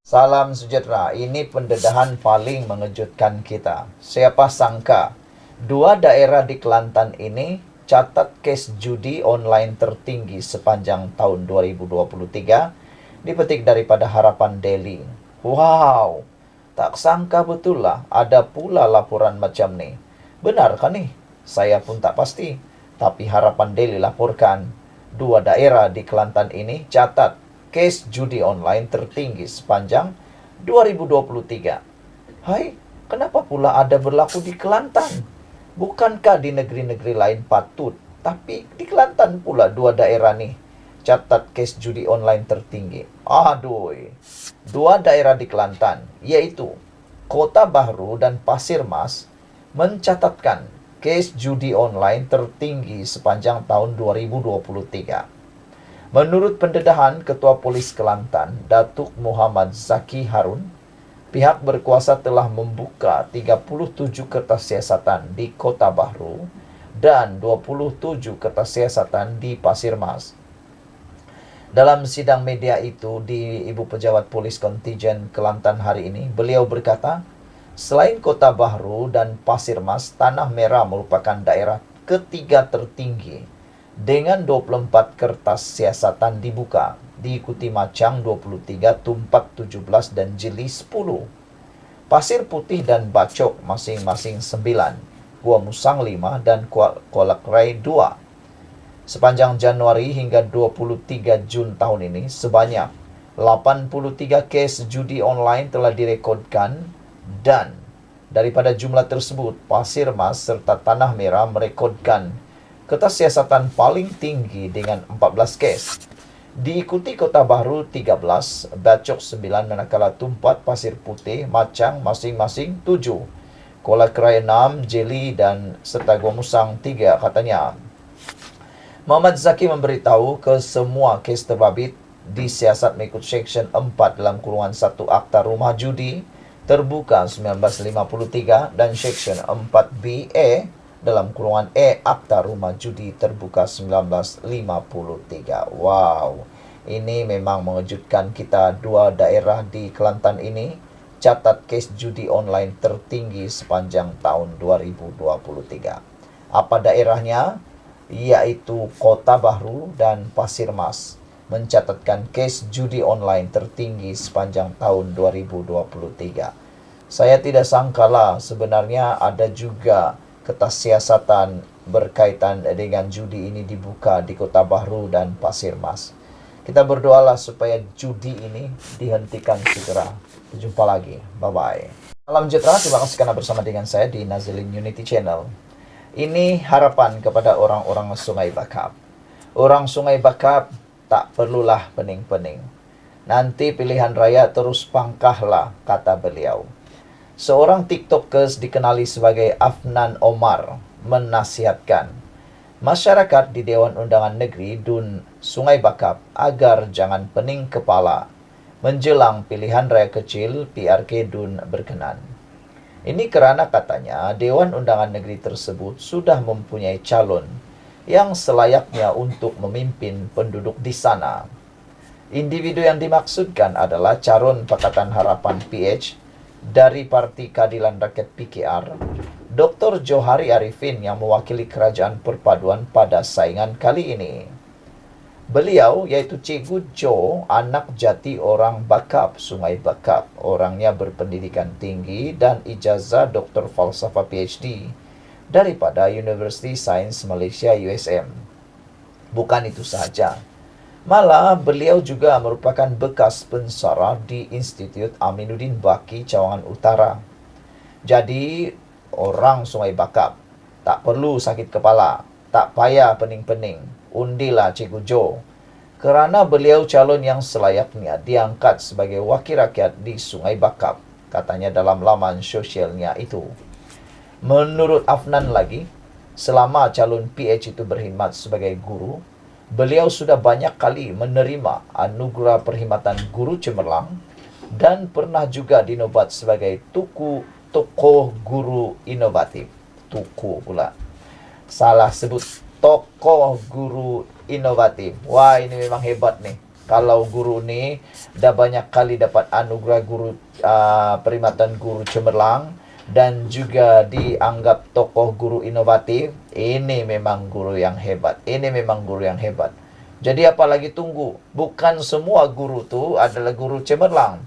Salam sejahtera. Ini pendedahan paling mengejutkan kita. Siapa sangka dua daerah di Kelantan ini catat kes judi online tertinggi sepanjang tahun 2023, dipetik daripada Harapan Daily. Wow, tak sangka betul lah ada pula laporan macam ni. Benar kan nih? Saya pun tak pasti. Tapi Harapan Daily laporkan dua daerah di Kelantan ini catat kes judi online tertinggi sepanjang 2023. Hai, kenapa pula ada berlaku di Kelantan? Bukankah di negeri-negeri lain patut? Tapi di Kelantan pula dua daerah nih catat kes judi online tertinggi. Aduh, dua daerah di Kelantan, yaitu Kota Bahru dan Pasir Mas, mencatatkan kes judi online tertinggi sepanjang tahun 2023. Menurut pendedahan Ketua Polis Kelantan, Datuk Muhammad Zaki Harun, pihak berkuasa telah membuka 37 kertas siasatan di Kota Bahru dan 27 kertas siasatan di Pasir Mas. Dalam sidang media itu di Ibu Pejabat Polis Kontijen Kelantan hari ini, beliau berkata, selain Kota Bahru dan Pasir Mas, Tanah Merah merupakan daerah ketiga tertinggi dengan 24 kertas siasatan dibuka, diikuti Macang 23, Tumpak 17, dan Jeli 10. Pasir Putih dan Bacok masing-masing 9, Gua Musang 5, dan Kuala Krai 2. Sepanjang Januari hingga 23 Jun tahun ini, sebanyak 83 kes judi online telah direkodkan, dan daripada jumlah tersebut, Pasir Mas serta Tanah Merah merekodkan kertas siasatan paling tinggi dengan 14 kes. Diikuti Kota Bahru 13, Bacok 9, manakala Tumpat, Pasir Putih, Macang masing-masing 7, Kuala Krai 6, Jeli dan serta Gua Musang 3 katanya. Muhammad Zaki memberitahu ke semua kes terbabit disiasat mengikut Seksyen 4 dalam kurungan 1 Akta Rumah Judi Terbuka 1953 dan Seksyen 4BA dalam kurungan E Akta Rumah Judi Terbuka 1953. Wow, ini memang mengejutkan kita. Dua daerah di Kelantan ini catat kes judi online tertinggi sepanjang tahun 2023. Apa daerahnya? Yaitu Kota Bahru dan Pasir Mas mencatatkan kes judi online tertinggi sepanjang tahun 2023. Saya tidak sangkalah sebenarnya ada juga kertas siasatan berkaitan dengan judi ini dibuka di Kota Bahru dan Pasir Mas. Kita berdoalah supaya judi ini dihentikan segera. Jumpa lagi. Bye-bye. Salam sejahtera. Terima kasih karena bersama dengan saya di Nazilin Unity Channel. Ini harapan kepada orang-orang Sungai Bakap. Orang Sungai Bakap tak perlulah pening-pening. Nanti pilihan raya terus pangkahlah, kata beliau. Seorang TikTokers dikenali sebagai Afnan Omar menasihatkan masyarakat di Dewan Undangan Negeri Dun Sungai Bakap agar jangan pening kepala menjelang pilihan raya kecil PRK Dun berkenan. Ini karena katanya Dewan Undangan Negeri tersebut sudah mempunyai calon yang selayaknya untuk memimpin penduduk di sana. Individu yang dimaksudkan adalah calon Pakatan Harapan PH dari Parti Keadilan Rakyat PKR, Dr. Johari Arifin yang mewakili Kerajaan Perpaduan pada saingan kali ini. Beliau yaitu Cikgu Jo, anak jati orang Bakap, Sungai Bakap. Orangnya berpendidikan tinggi dan ijazah Dr. Falsafah PhD daripada University Science Malaysia USM. Bukan itu sahaja, malah beliau juga merupakan bekas pensara di Institut Aminuddin Baki, Cawangan Utara. Jadi, orang Sungai Bakap tak perlu sakit kepala, tak payah pening-pening. Undilah Cikgu Jo, kerana beliau calon yang selayaknya diangkat sebagai wakil rakyat di Sungai Bakap, katanya dalam laman sosialnya itu. Menurut Afnan lagi, selama calon PH itu berkhidmat sebagai guru, beliau sudah banyak kali menerima anugerah Perkhidmatan Guru Cemerlang dan pernah juga dinobat sebagai tokoh guru inovatif. Tuku pula. Salah sebut, tokoh guru inovatif. Wah, ini memang hebat nih. Kalau guru ni dah banyak kali dapat anugerah guru perkhidmatan guru cemerlang dan juga dianggap tokoh guru inovatif, ini memang guru yang hebat. Ini memang guru yang hebat. Jadi apalagi tunggu? Bukan semua guru tu adalah guru cemerlang.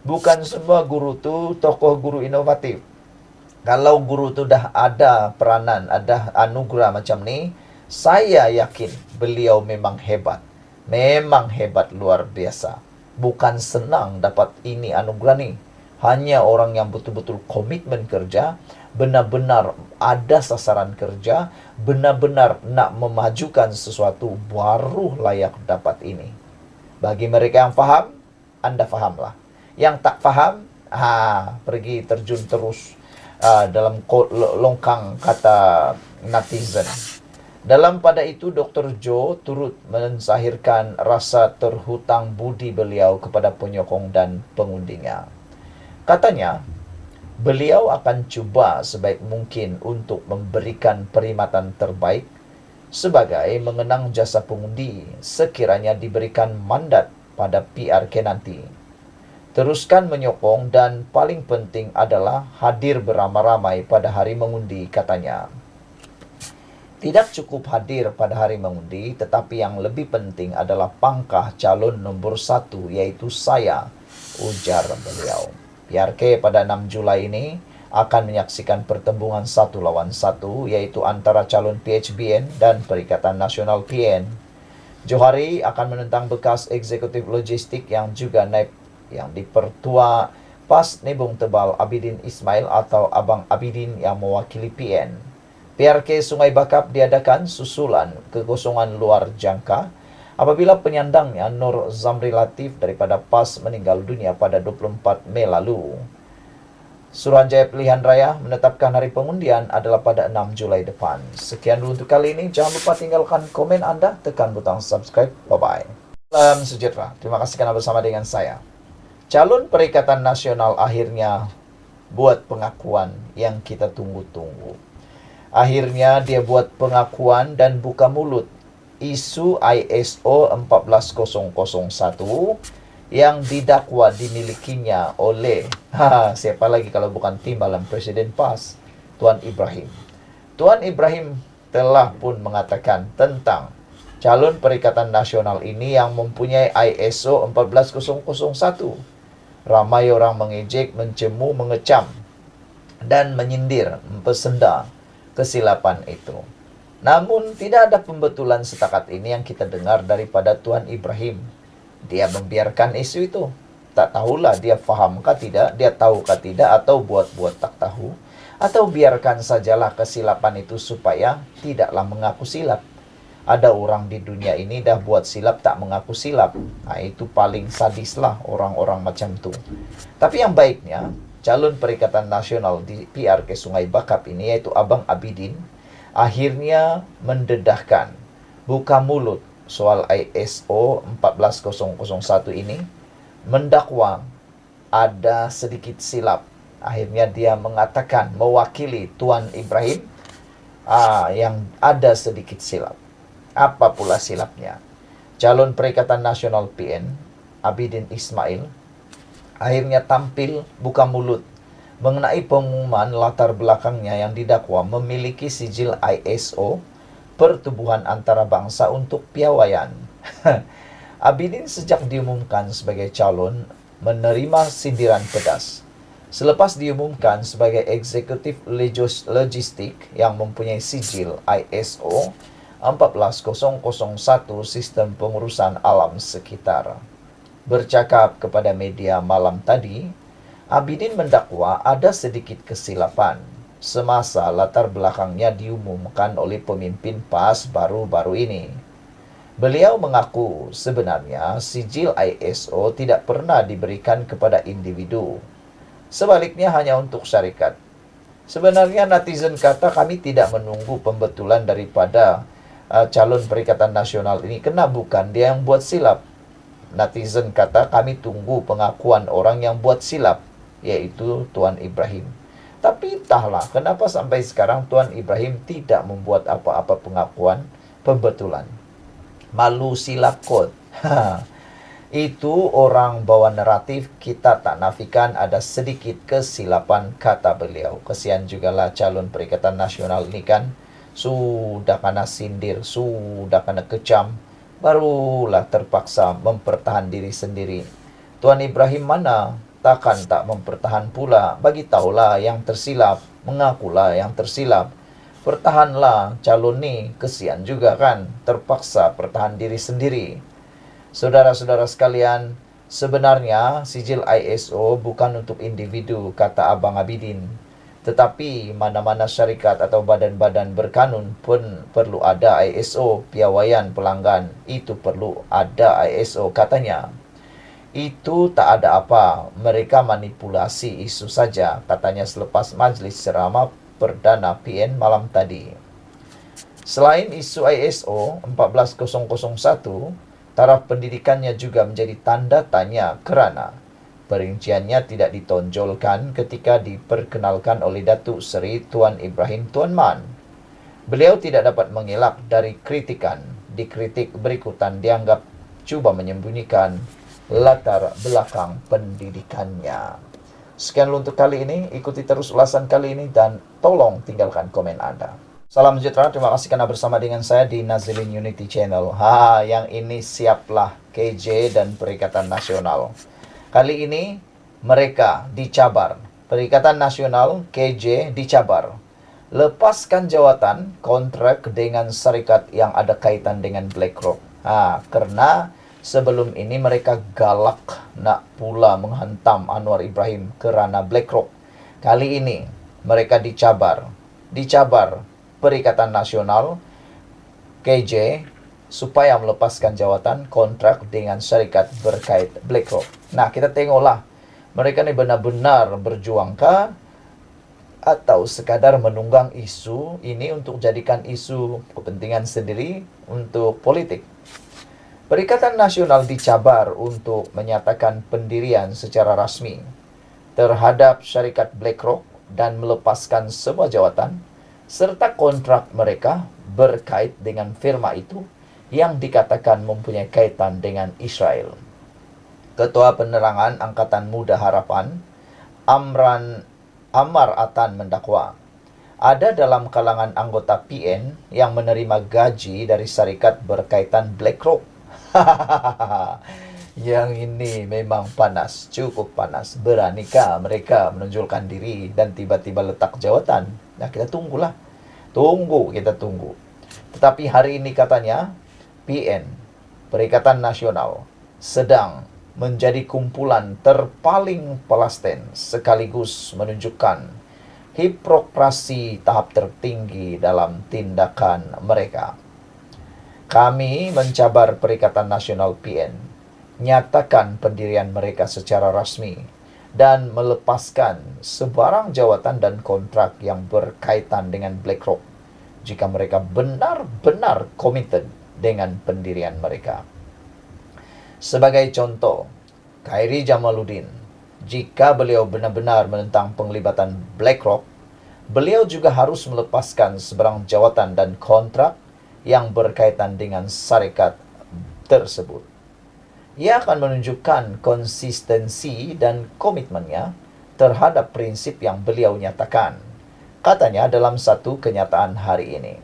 Bukan semua guru tu tokoh guru inovatif. Kalau guru tu dah ada peranan, ada anugerah macam ni, saya yakin beliau memang hebat. Memang hebat luar biasa. Bukan senang dapat ini anugerah ni. Hanya orang yang betul-betul komitmen kerja, benar-benar ada sasaran kerja, benar-benar nak memajukan sesuatu, baru layak dapat ini. Bagi mereka yang faham, anda fahamlah. Yang tak faham, pergi terjun terus dalam longkang kata netizen. Dalam pada itu, Dr. Joe turut mensahirkan rasa terhutang budi beliau kepada penyokong dan pengundinya. Katanya, beliau akan cuba sebaik mungkin untuk memberikan perkhidmatan terbaik sebagai mengenang jasa pengundi sekiranya diberikan mandat pada PRK nanti. Teruskan menyokong dan paling penting adalah hadir beramai-ramai pada hari mengundi, katanya. Tidak cukup hadir pada hari mengundi, tetapi yang lebih penting adalah pangkah calon nombor 1, yaitu saya, ujar beliau. PRK pada 6 Julai ini akan menyaksikan pertembungan 1 lawan 1, yaitu antara calon PHBN dan Perikatan Nasional PN. Johari akan menentang bekas eksekutif logistik yang juga naib yang dipertua PAS Nebung Tebal Abidin Ismail atau Abang Abidin yang mewakili PN. PRK Sungai Bakap diadakan susulan kekosongan luar jangka apabila penyandangnya Nur Zamri Latif daripada PAS meninggal dunia pada 24 Mei lalu. Suruhanjaya Pilihan Raya menetapkan hari pengundian adalah pada 6 Julai depan. Sekian dulu untuk kali ini. Jangan lupa tinggalkan komen anda, tekan butang subscribe. Bye-bye. Salam sejahtera. Terima kasih kerana bersama dengan saya. Calon Perikatan Nasional akhirnya buat pengakuan yang kita tunggu-tunggu. Akhirnya dia buat pengakuan dan buka mulut isu ISO 14001 yang didakwa dimilikinya oleh siapa lagi kalau bukan timbalan Presiden PAS, Tuan Ibrahim. Tuan Ibrahim telah pun mengatakan tentang calon Perikatan Nasional ini yang mempunyai ISO 14001. Ramai orang mengejek, mencemu, mengecam dan menyindir, mempesenda kesilapan itu. Namun tidak ada pembetulan setakat ini yang kita dengar daripada Tuan Ibrahim. Dia membiarkan isu itu. Tak tahulah dia fahamkah tidak, dia tahukah tidak, atau buat-buat tak tahu. Atau biarkan sajalah kesilapan itu supaya tidaklah mengaku silap. Ada orang di dunia ini dah buat silap tak mengaku silap. Itu paling sadislah orang-orang macam tu. Tapi yang baiknya, calon Perikatan Nasional di PRK Sungai Bakap ini, yaitu Abang Abidin, akhirnya mendedahkan, buka mulut soal ISO 14001 ini, mendakwa ada sedikit silap. Akhirnya dia mengatakan, mewakili Tuan Ibrahim, yang ada sedikit silap. Apa pula silapnya? Calon Perikatan Nasional PN, Abidin Ismail, akhirnya tampil buka mulut mengenai pengumuman latar belakangnya yang didakwa memiliki sijil ISO pertubuhan antarabangsa untuk piawaian. Abidin sejak diumumkan sebagai calon menerima sindiran pedas. Selepas diumumkan sebagai eksekutif logistik yang mempunyai sijil ISO 14001 sistem pengurusan alam sekitar. Bercakap kepada media malam tadi, Abidin mendakwa ada sedikit kesilapan semasa latar belakangnya diumumkan oleh pemimpin PAS baru-baru ini. Beliau mengaku sebenarnya sijil ISO tidak pernah diberikan kepada individu. Sebaliknya hanya untuk syarikat. Sebenarnya netizen kata kami tidak menunggu pembetulan daripada calon Perikatan Nasional ini, kena bukan dia yang buat silap. Netizen kata kami tunggu pengakuan orang yang buat silap, yaitu Tuan Ibrahim. Tapi entahlah kenapa sampai sekarang Tuan Ibrahim tidak membuat apa-apa pengakuan pembetulan. Malu silap kot. Itu orang bawa naratif, kita tak nafikan ada sedikit kesilapan, kata beliau. Kesian jugalah calon Perikatan Nasional ini kan. Sudah kena sindir, sudah kena kecam, barulah terpaksa mempertahan diri sendiri. Tuan Ibrahim mana? Takkan tak mempertahan pula. Bagi tahulah yang tersilap, mengakulah yang tersilap. Pertahanlah calon ni, kesian juga kan, terpaksa pertahan diri sendiri. Saudara-saudara sekalian, sebenarnya sijil ISO bukan untuk individu, kata Abang Abidin. Tetapi mana-mana syarikat atau badan-badan berkanun pun perlu ada ISO, piawaian pelanggan. Itu perlu ada ISO, katanya. Itu tak ada apa, mereka manipulasi isu saja, katanya selepas majlis ceramah Perdana PN malam tadi. Selain isu ISO 14001, taraf pendidikannya juga menjadi tanda tanya kerana perinciannya tidak ditonjolkan ketika diperkenalkan oleh Datuk Seri Tuan Ibrahim Tuan Man. Beliau tidak dapat mengelak dari kritikan. Dikritik berikutan dianggap cuba menyembunyikan latar belakang pendidikannya. Sekian untuk kali ini, ikuti terus ulasan kali ini dan tolong tinggalkan komen Anda. Salam sejahtera, terima kasih karena bersama dengan saya di Nazilin Unity Channel. Yang ini siaplah KJ dan Perikatan Nasional. Kali ini mereka dicabar. Perikatan Nasional, KJ dicabar. Lepaskan jawatan kontrak dengan syarikat yang ada kaitan dengan BlackRock. Karena sebelum ini mereka galak nak pula menghantam Anwar Ibrahim kerana BlackRock. Kali ini mereka dicabar Perikatan Nasional KJ supaya melepaskan jawatan kontrak dengan syarikat berkait BlackRock. Nah, kita tengoklah mereka ni benar-benar berjuangkah atau sekadar menunggang isu ini untuk jadikan isu kepentingan sendiri untuk politik. Perikatan Nasional dicabar untuk menyatakan pendirian secara rasmi terhadap syarikat BlackRock dan melepaskan semua jawatan serta kontrak mereka berkait dengan firma itu yang dikatakan mempunyai kaitan dengan Israel. Ketua Penerangan Angkatan Muda Harapan, Ammar Atan mendakwa, ada dalam kalangan anggota PN yang menerima gaji dari syarikat berkaitan BlackRock. Yang ini memang panas, cukup panas. Beranikah mereka menonjolkan diri dan tiba-tiba letak jawatan? Nah, kita tunggulah. Kita tunggu. Tetapi hari ini katanya PN, Perikatan Nasional, sedang menjadi kumpulan terpaling Palestin sekaligus menunjukkan hipokrasi tahap tertinggi dalam tindakan mereka. Kami mencabar Perikatan Nasional PN, nyatakan pendirian mereka secara rasmi dan melepaskan sebarang jawatan dan kontrak yang berkaitan dengan BlackRock jika mereka benar-benar komited dengan pendirian mereka. Sebagai contoh, Khairi Jamaluddin, jika beliau benar-benar menentang penglibatan BlackRock, beliau juga harus melepaskan sebarang jawatan dan kontrak yang berkaitan dengan syarikat tersebut. Ia akan menunjukkan konsistensi dan komitmennya terhadap prinsip yang beliau nyatakan, katanya dalam satu kenyataan hari ini.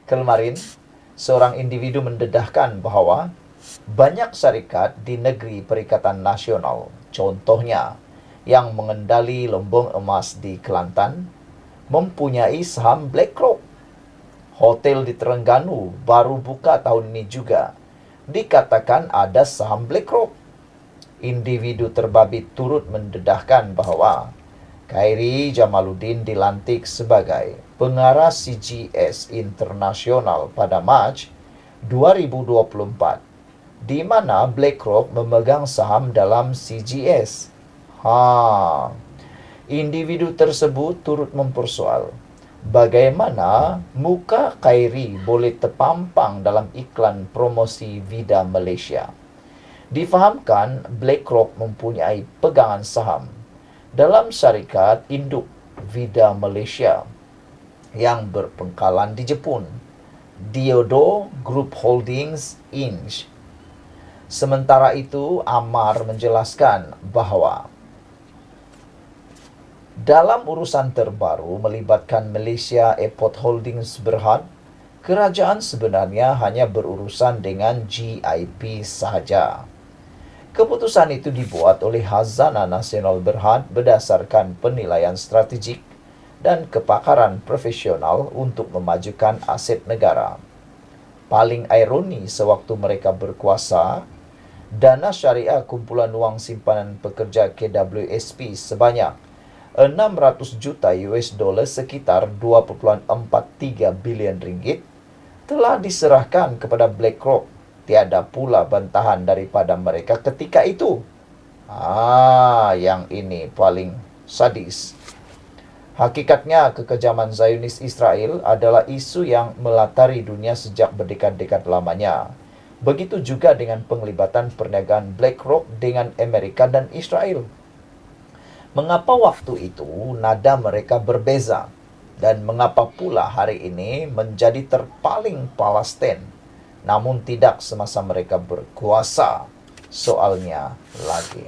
Kemarin, seorang individu mendedahkan bahwa banyak syarikat di negeri Perikatan Nasional, contohnya yang mengendali lumbung emas di Kelantan, mempunyai saham BlackRock. Hotel di Terengganu baru buka tahun ini juga dikatakan ada saham BlackRock. Individu terbabit turut mendedahkan bahawa Khairi Jamaluddin dilantik sebagai pengarah CGS Internasional pada Mac 2024, di mana BlackRock memegang saham dalam CGS. Individu tersebut turut mempersoal bagaimana muka Khairi boleh terpampang dalam iklan promosi Vida Malaysia. Difahamkan BlackRock mempunyai pegangan saham dalam syarikat induk Vida Malaysia yang berpangkalan di Jepun, Diodo Group Holdings Inc. Sementara itu, Amar menjelaskan bahwa dalam urusan terbaru melibatkan Malaysia Airport Holdings Berhad, kerajaan sebenarnya hanya berurusan dengan GIP sahaja. Keputusan itu dibuat oleh Khazanah Nasional Berhad berdasarkan penilaian strategik dan kepakaran profesional untuk memajukan aset negara. Paling ironi sewaktu mereka berkuasa, dana syariah kumpulan wang simpanan pekerja KWSP sebanyak 600 juta US dollar sekitar 2.43 bilion ringgit telah diserahkan kepada BlackRock. Tiada pula bantahan daripada mereka ketika itu. Yang ini paling sadis. Hakikatnya, kekejaman Zionis Israel adalah isu yang melatari dunia sejak berdekad-dekad lamanya. Begitu juga dengan penglibatan perniagaan BlackRock dengan Amerika dan Israel. Mengapa waktu itu nada mereka berbeza? Dan mengapa pula hari ini menjadi terpaling Palestin, namun tidak semasa mereka berkuasa? Soalnya lagi.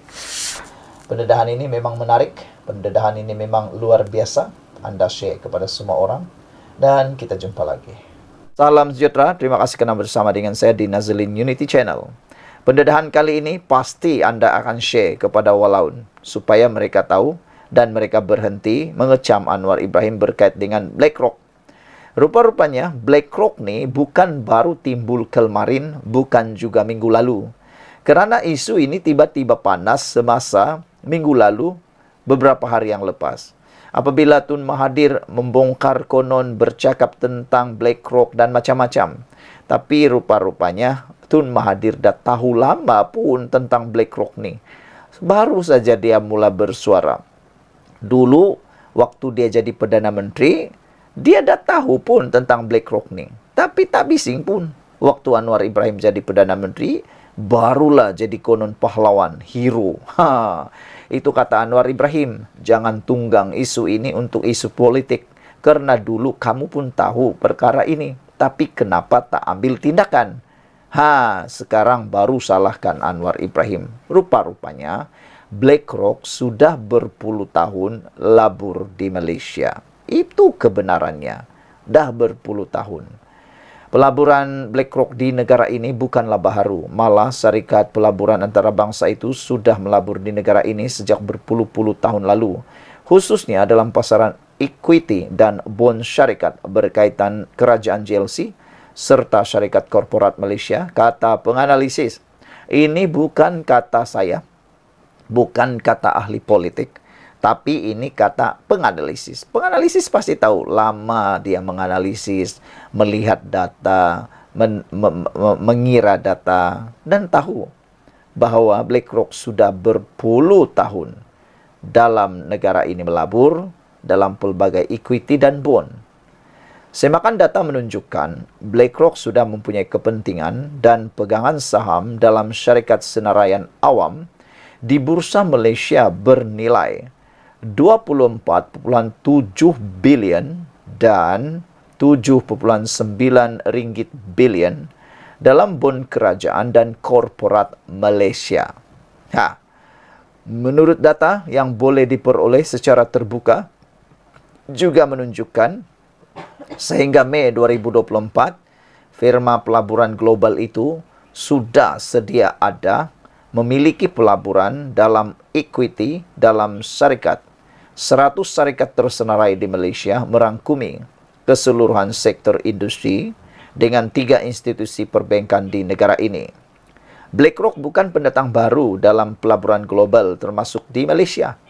Pendedahan ini memang menarik. Pendedahan ini memang luar biasa. Anda share kepada semua orang. Dan kita jumpa lagi. Salam sejahtera. Terima kasih kerana bersama dengan saya di Nazlin Unity Channel. Pendedahan kali ini pasti Anda akan share kepada walaun supaya mereka tahu dan mereka berhenti mengecam Anwar Ibrahim berkait dengan BlackRock. Rupa-rupanya BlackRock ni bukan baru timbul kemarin, bukan juga minggu lalu. Kerana isu ini tiba-tiba panas semasa minggu lalu, beberapa hari yang lepas. Apabila Tun Mahathir membongkar konon bercakap tentang BlackRock dan macam-macam. Tapi rupa-rupanya Tun Mahathir dah tahu lama pun tentang BlackRock ni. Baru saja dia mula bersuara. Dulu, waktu dia jadi Perdana Menteri, dia dah tahu pun tentang BlackRock ni. Tapi tak bising pun. Waktu Anwar Ibrahim jadi Perdana Menteri, barulah jadi konon pahlawan, hero. Itu kata Anwar Ibrahim. Jangan tunggang isu ini untuk isu politik. Kerana dulu kamu pun tahu perkara ini. Tapi kenapa tak ambil tindakan? Sekarang baru salahkan Anwar Ibrahim. Rupa-rupanya BlackRock sudah berpuluh tahun labur di Malaysia. Itu kebenarannya. Dah berpuluh tahun. Pelaburan BlackRock di negara ini bukanlah baharu. Malah syarikat pelaburan antarabangsa itu sudah melabur di negara ini sejak berpuluh-puluh tahun lalu. Khususnya dalam pasaran equity dan bond syarikat berkaitan kerajaan GLC serta syarikat korporat Malaysia, kata penganalisis. Ini bukan kata saya, bukan kata ahli politik, tapi ini kata penganalisis. Penganalisis pasti tahu, lama dia menganalisis, melihat data, mengira data, dan tahu bahawa BlackRock sudah berpuluh tahun dalam negara ini melabur dalam pelbagai equity dan bond. Semakan data menunjukkan BlackRock sudah mempunyai kepentingan dan pegangan saham dalam syarikat senaraian awam di Bursa Malaysia bernilai 24.7 bilion dan 7.9 ringgit bilion dalam bond kerajaan dan korporat Malaysia. Menurut data yang boleh diperoleh secara terbuka juga menunjukkan sehingga Mei 2024, firma pelaburan global itu sudah sedia ada memiliki pelaburan dalam equity dalam syarikat. 100 syarikat tersenarai di Malaysia merangkumi keseluruhan sektor industri dengan 3 institusi perbankan di negara ini. BlackRock bukan pendatang baru dalam pelaburan global termasuk di Malaysia.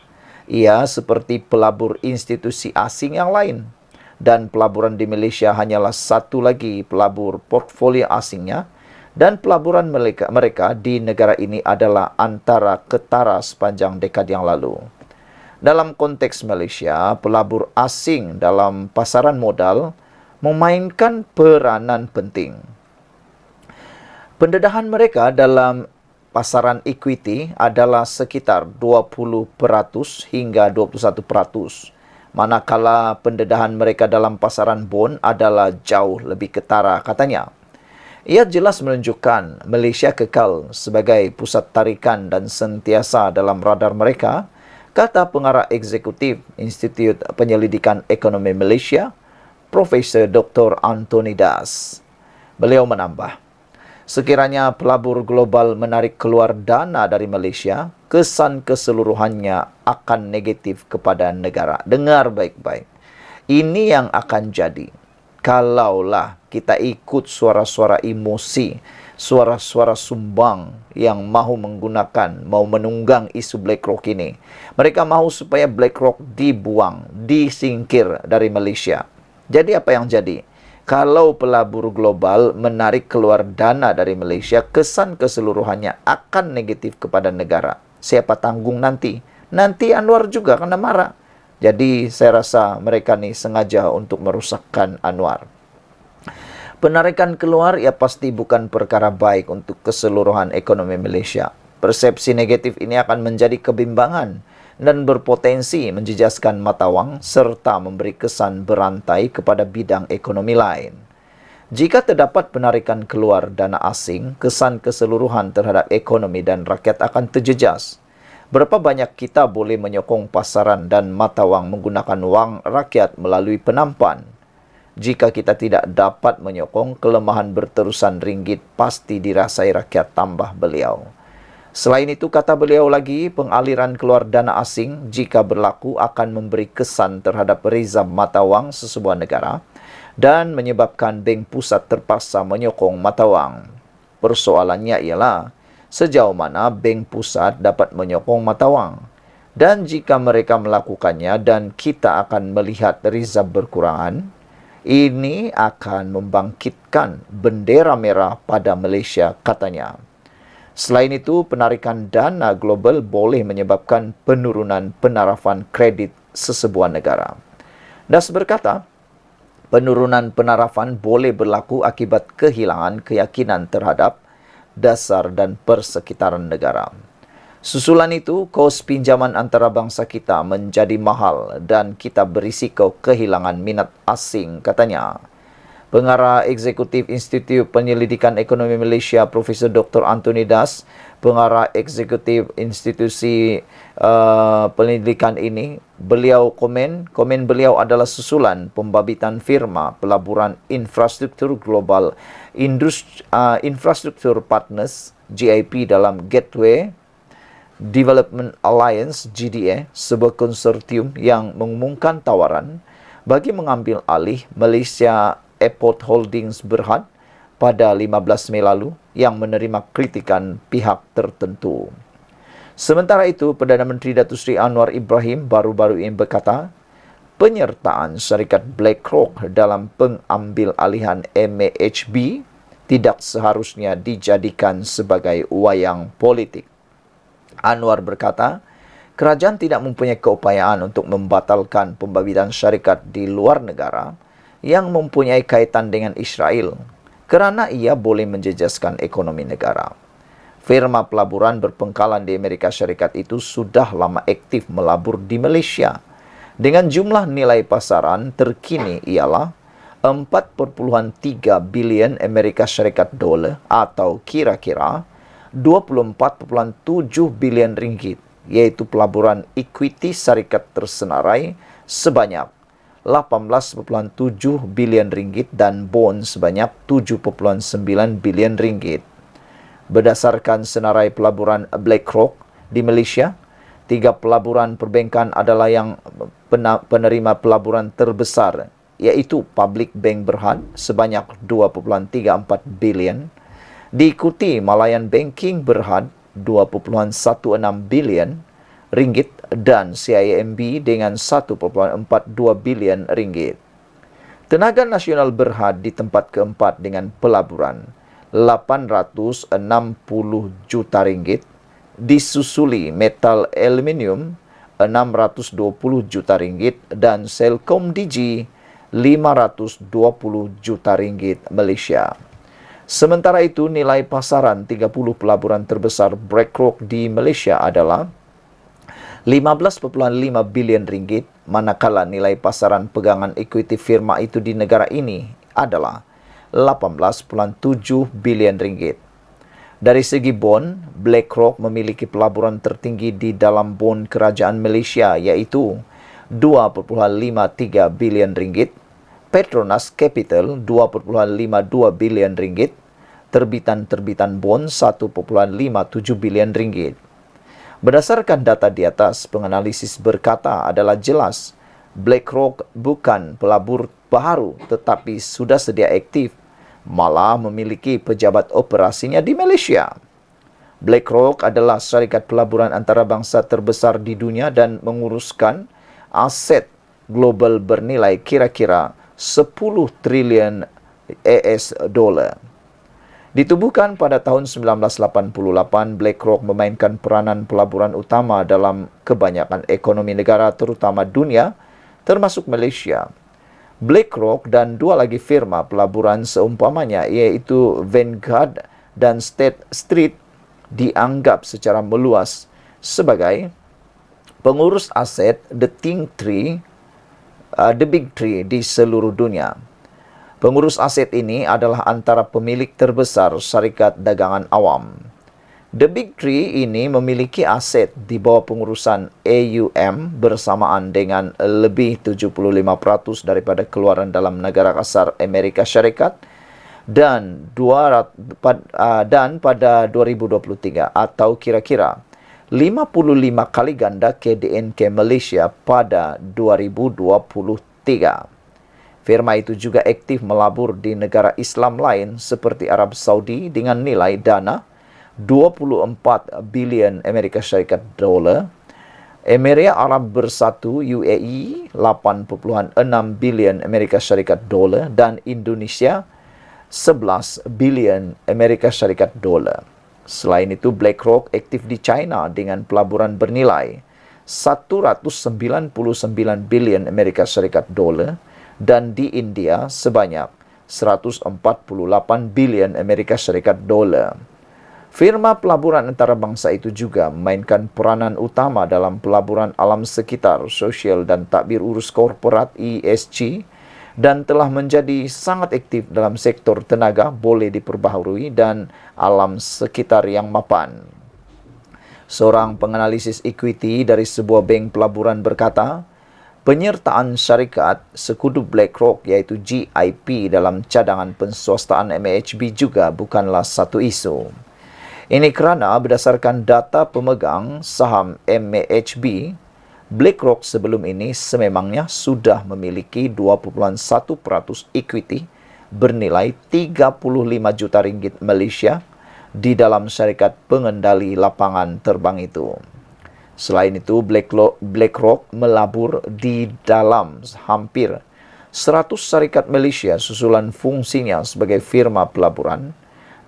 Ia seperti pelabur institusi asing yang lain. Dan pelaburan di Malaysia hanyalah satu lagi pelabur portfolio asingnya. Dan pelaburan mereka di negara ini adalah antara ketara sepanjang dekad yang lalu. Dalam konteks Malaysia, pelabur asing dalam pasaran modal memainkan peranan penting. Pendedahan mereka dalam pasaran equity adalah sekitar 20% hingga 21%. Manakala pendedahan mereka dalam pasaran bond adalah jauh lebih ketara katanya. Ia jelas menunjukkan Malaysia kekal sebagai pusat tarikan dan sentiasa dalam radar mereka, kata pengarah eksekutif Institut Penyelidikan Ekonomi Malaysia, Profesor Dr. Anthony Das. Beliau menambah, sekiranya pelabur global menarik keluar dana dari Malaysia, kesan keseluruhannya akan negatif kepada negara. Dengar baik-baik. Ini yang akan jadi. Kalaulah kita ikut suara-suara emosi, suara-suara sumbang yang mahu menunggang isu BlackRock ini. Mereka mahu supaya BlackRock dibuang, disingkir dari Malaysia. Jadi apa yang jadi? Kalau pelabur global menarik keluar dana dari Malaysia, kesan keseluruhannya akan negatif kepada negara. Siapa tanggung nanti? Nanti Anwar juga kena marah. Jadi saya rasa mereka ni sengaja untuk merusakkan Anwar. Penarikan keluar ia pasti bukan perkara baik untuk keseluruhan ekonomi Malaysia. Persepsi negatif ini akan menjadi kebimbangan dan berpotensi menjejaskan mata wang serta memberi kesan berantai kepada bidang ekonomi lain. Jika terdapat penarikan keluar dana asing, kesan keseluruhan terhadap ekonomi dan rakyat akan terjejas. Berapa banyak kita boleh menyokong pasaran dan mata wang menggunakan wang rakyat melalui penampan? Jika kita tidak dapat menyokong, kelemahan berterusan ringgit pasti dirasai rakyat, tambah beliau. Selain itu, kata beliau lagi, pengaliran keluar dana asing jika berlaku akan memberi kesan terhadap rezam mata wang sesebuah negara dan menyebabkan bank pusat terpaksa menyokong mata wang. Persoalannya ialah, sejauh mana bank pusat dapat menyokong mata wang. Dan jika mereka melakukannya dan kita akan melihat rezab berkurangan, ini akan membangkitkan bendera merah pada Malaysia, katanya. Selain itu, penarikan dana global boleh menyebabkan penurunan penarafan kredit sesebuah negara. Das berkata, penurunan penarafan boleh berlaku akibat kehilangan keyakinan terhadap dasar dan persekitaran negara. Susulan itu, kos pinjaman antarabangsa kita menjadi mahal dan kita berisiko kehilangan minat asing, katanya. Pengarah Eksekutif Institut Penyelidikan Ekonomi Malaysia, Profesor Dr. Anthony Das, pengarah eksekutif institusi penyelidikan ini, beliau komen beliau adalah susulan pembabitan firma pelaburan infrastruktur global Infrastructure Partners GIP dalam Gateway Development Alliance GDA, sebuah konsortium yang mengumumkan tawaran bagi mengambil alih Malaysia Airport Holdings Berhad pada 15 Mei lalu yang menerima kritikan pihak tertentu. Sementara itu, Perdana Menteri Datuk Seri Anwar Ibrahim baru-baru ini berkata, penyertaan syarikat BlackRock dalam pengambil alihan MAHB tidak seharusnya dijadikan sebagai wayang politik. Anwar berkata, kerajaan tidak mempunyai keupayaan untuk membatalkan pembabitan syarikat di luar negara yang mempunyai kaitan dengan Israel kerana ia boleh menjejaskan ekonomi negara. Firma pelaburan berpengkalan di Amerika Syarikat itu sudah lama aktif melabur di Malaysia dengan jumlah nilai pasaran terkini ialah 4.3 bilion Amerika Syarikat dolar atau kira-kira 24.7 bilion ringgit, iaitu pelaburan ekuiti syarikat tersenarai sebanyak 18.7 bilion ringgit dan bond sebanyak 7.9 bilion ringgit. Berdasarkan senarai pelaburan BlackRock di Malaysia, 3 pelaburan perbankan adalah yang penerima pelaburan terbesar, iaitu Public Bank Berhad sebanyak 2.34 bilion, diikuti Malayan Banking Berhad 2.16 bilion ringgit dan CIMB dengan 1.42 bilion ringgit. Tenaga Nasional Berhad di tempat keempat dengan pelaburan 860 juta ringgit, disusuli Metal Aluminium 620 juta ringgit dan Selcom Digi 520 juta ringgit Malaysia. Sementara itu, nilai pasaran 30 pelaburan terbesar BlackRock di Malaysia adalah 15.5 bilion ringgit, manakala nilai pasaran pegangan ekuiti firma itu di negara ini adalah 18,7 bilion ringgit. Dari segi bond, BlackRock memiliki pelaburan tertinggi di dalam bond kerajaan Malaysia iaitu 2,53 bilion ringgit, Petronas Capital 2,52 bilion ringgit, terbitan bond 1,57 bilion ringgit. Berdasarkan data di atas, penganalisis berkata adalah jelas BlackRock bukan pelabur baru tetapi sudah sedia aktif, malah memiliki pejabat operasinya di Malaysia. BlackRock adalah syarikat pelaburan antarabangsa terbesar di dunia dan menguruskan aset global bernilai kira-kira 10 triliun US dollar. Ditubuhkan pada tahun 1988, BlackRock memainkan peranan pelaburan utama dalam kebanyakan ekonomi negara terutama dunia, termasuk Malaysia. BlackRock dan dua lagi firma pelaburan seumpamanya iaitu Vanguard dan State Street dianggap secara meluas sebagai pengurus aset the Big Three di seluruh dunia. Pengurus aset ini adalah antara pemilik terbesar syarikat dagangan awam. The Big Three ini memiliki aset di bawah pengurusan AUM bersamaan dengan lebih 75% daripada keluaran dalam negara kasar Amerika Syarikat dan pada 2023 atau kira-kira 55 kali ganda KDNK Malaysia pada 2023. Firma itu juga aktif melabur di negara Islam lain seperti Arab Saudi dengan nilai dana 24 bilion Amerika Syarikat dolar, Emirat Arab Bersatu UAE 8.6 bilion Amerika Syarikat dolar dan Indonesia 11 bilion Amerika Syarikat dolar. Selain itu, BlackRock aktif di China dengan pelaburan bernilai 199 bilion Amerika Syarikat dolar dan di India sebanyak 148 bilion Amerika Syarikat dolar. Firma pelaburan antarabangsa itu juga memainkan peranan utama dalam pelaburan alam sekitar, sosial dan tadbir urus korporat ESG dan telah menjadi sangat aktif dalam sektor tenaga boleh diperbaharui dan alam sekitar yang mapan. Seorang penganalisis equity dari sebuah bank pelaburan berkata, penyertaan syarikat sekutu BlackRock iaitu GIP dalam cadangan penswastaan MAHB juga bukanlah satu isu. Ini kerana berdasarkan data pemegang saham MAHB, BlackRock sebelum ini sememangnya sudah memiliki 2.1% equity bernilai 35 juta ringgit Malaysia di dalam syarikat pengendali lapangan terbang itu. Selain itu, BlackRock melabur di dalam hampir 100 syarikat Malaysia susulan fungsinya sebagai firma pelaburan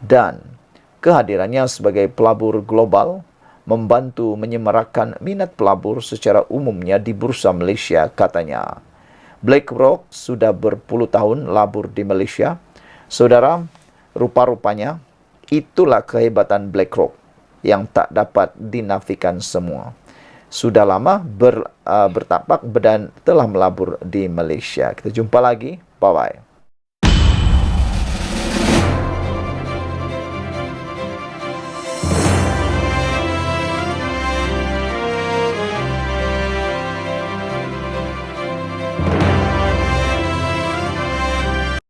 dan kehadirannya sebagai pelabur global membantu menyemarakkan minat pelabur secara umumnya di Bursa Malaysia, katanya. BlackRock sudah berpuluh tahun labur di Malaysia. Saudara, rupa-rupanya itulah kehebatan BlackRock yang tak dapat dinafikan semua. Sudah lama bertapak dan telah melabur di Malaysia. Kita jumpa lagi. Bye-bye.